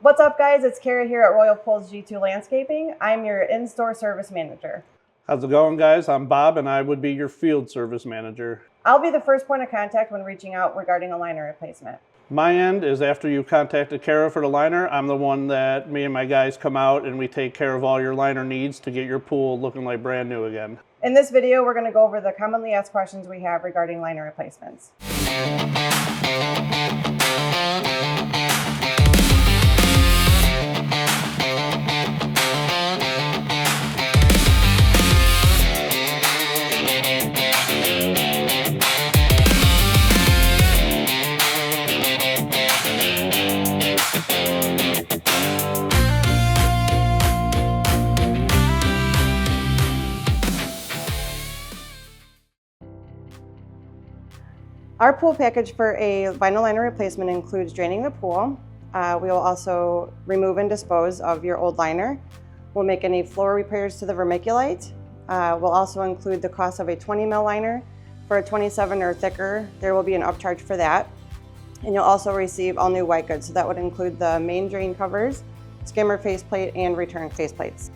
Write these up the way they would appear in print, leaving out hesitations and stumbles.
What's up, guys? It's Kara here at Royal Pools G2 Landscaping. I'm your in-store service manager. How's it going, guys? I'm Bob and I would be your field service manager. I'll be the first point of contact when reaching out regarding a liner replacement. My end is after you contacted Kara for the liner, I'm the one that me and my guys come out and we take care of all your liner needs to get your pool looking like brand new again. In this video, we're going to go over the commonly asked questions we have regarding liner replacements. Our pool package for a vinyl liner replacement includes draining the pool. We will also remove and dispose of your old liner. We'll make any floor repairs to the vermiculite. We'll also include the cost of a 20 ml liner. For a 27 or thicker, there will be an upcharge for that. And you'll also receive all new white goods. So that would include the main drain covers, skimmer faceplate, and return faceplates.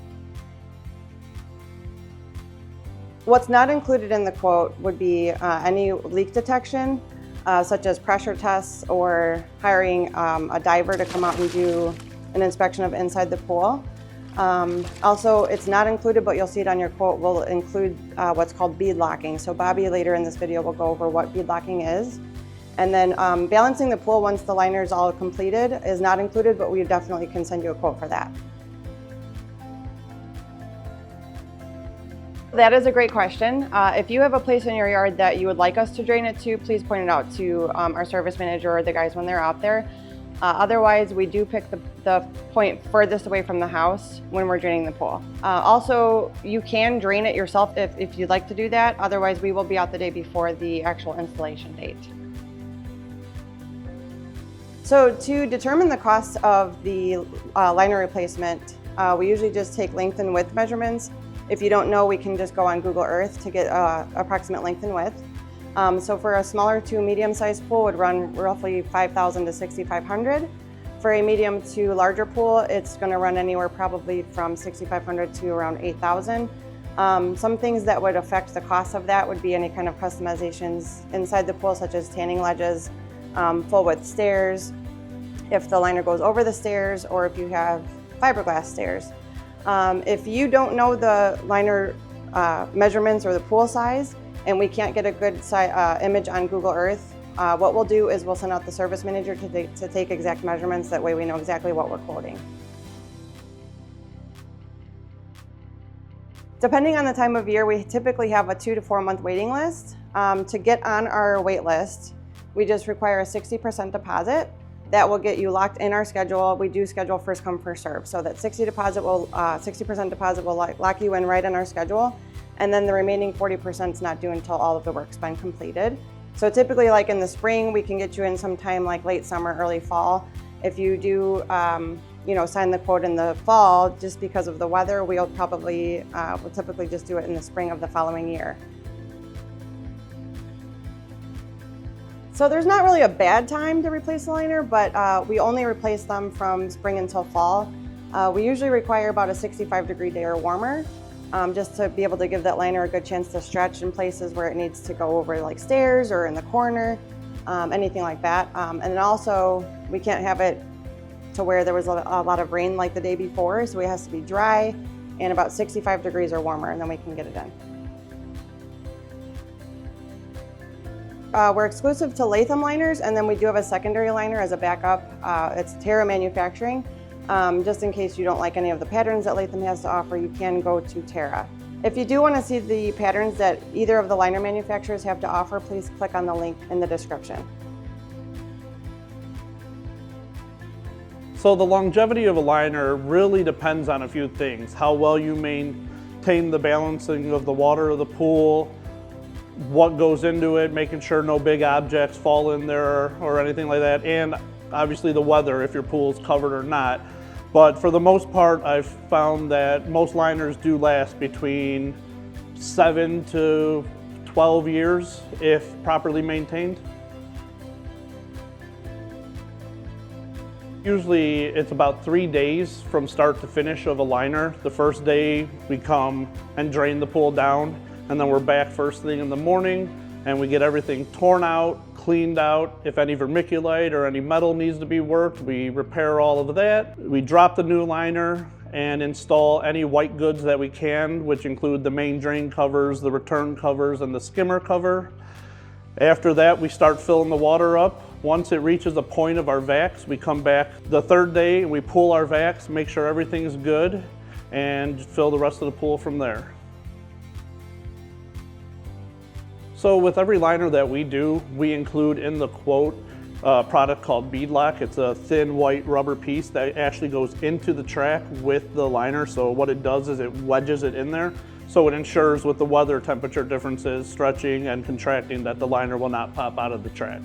What's not included in the quote would be any leak detection, such as pressure tests or hiring a diver to come out and do an inspection of inside the pool. Also, it's not included, but you'll see it on your quote, will include what's called bead locking. So Bobby later in this video will go over what bead locking is. And then balancing the pool once the liner is all completed is not included, but we definitely can send you a quote for that. That is a great question. If you have a place in your yard that you would like us to drain it to, please point it out to our service manager or the guys when they're out there. Otherwise, we do pick the point furthest away from the house when we're draining the pool. Also, you can drain it yourself if you'd like to do that. Otherwise, we will be out the day before the actual installation date. So to determine the cost of the liner replacement, we usually just take length and width measurements. If you don't know, we can just go on Google Earth to get approximate length and width. So for a smaller to medium-sized pool, would run roughly $5,000 to $6,500. For a medium to larger pool, it's going to run anywhere probably from $6,500 to around $8,000. Some things that would affect the cost of that would be any kind of customizations inside the pool, such as tanning ledges, full width stairs, if the liner goes over the stairs, or if you have fiberglass stairs. If you don't know the liner measurements or the pool size, and we can't get a good image on Google Earth, what we'll do is we'll send out the service manager to take exact measurements. That way we know exactly what we're quoting. Depending on the time of year, we typically have a 2 to 4 month waiting list. To get on our wait list, we just require a 60% deposit. That will get you locked in our schedule. We do schedule first come, first serve. So that 60% deposit will lock you in right in our schedule. And then the remaining 40% is not due until all of the work's been completed. So typically, like in the spring, we can get you in sometime like late summer, early fall. If you do, sign the quote in the fall, just because of the weather, we'll typically just do it in the spring of the following year. So there's not really a bad time to replace the liner, but we only replace them from spring until fall. We usually require about a 65-degree day or warmer, just to be able to give that liner a good chance to stretch in places where it needs to go over, like stairs or in the corner, anything like that. And then also, we can't have it to where there was a lot of rain like the day before, so it has to be dry and about 65 degrees or warmer, and then we can get it in. We're exclusive to Latham liners, and then we do have a secondary liner as a backup. It's Terra Manufacturing. Just in case you don't like any of the patterns that Latham has to offer, you can go to Terra. If you do want to see the patterns that either of the liner manufacturers have to offer, please click on the link in the description. So the longevity of a liner really depends on a few things. How well you maintain the balancing of the water of the pool, what goes into it, making sure no big objects fall in there or anything like that, and obviously the weather, if your pool's covered or not. But for the most part, I've found that most liners do last between 7 to 12 years if properly maintained. Usually it's about 3 days from start to finish of a liner. The first day we come and drain the pool down, and then we're back first thing in the morning and we get everything torn out, cleaned out. If any vermiculite or any metal needs to be worked, we repair all of that. We drop the new liner and install any white goods that we can, which include the main drain covers, the return covers, and the skimmer cover. After that, we start filling the water up. Once it reaches a point of our vacs, we come back the third day and we pull our vacs, make sure everything's good, and fill the rest of the pool from there. So with every liner that we do, we include in the quote a product called beadlock. It's a thin white rubber piece that actually goes into the track with the liner. So what it does is it wedges it in there. So it ensures with the weather temperature differences, stretching and contracting, that the liner will not pop out of the track.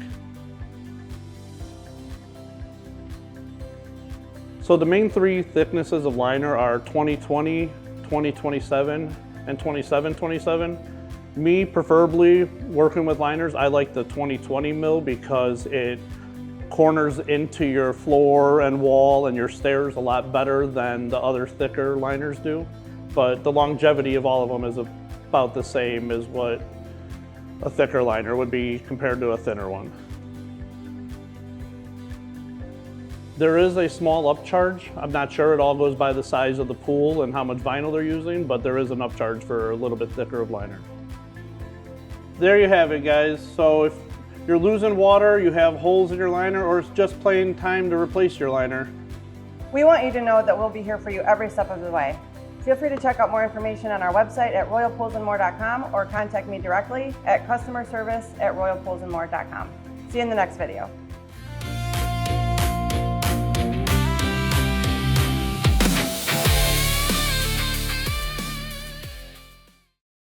So the main 3 thicknesses of liner are 20/20, 20/27, and 27/27. Me, preferably working with liners, I like the 20/20 mil because it corners into your floor and wall and your stairs a lot better than the other thicker liners do. But the longevity of all of them is about the same as what a thicker liner would be compared to a thinner one. There is a small upcharge. I'm not sure, it all goes by the size of the pool and how much vinyl they're using, but there is an upcharge for a little bit thicker of liner. There you have it, guys. So if you're losing water, you have holes in your liner, or it's just plain time to replace your liner, We want you to know that we'll be here for you every step of the way. Feel free to check out more information on our website at royalpoolsandmore.com or contact me directly at customerservice@royalpoolsandmore.com. See you in the next video.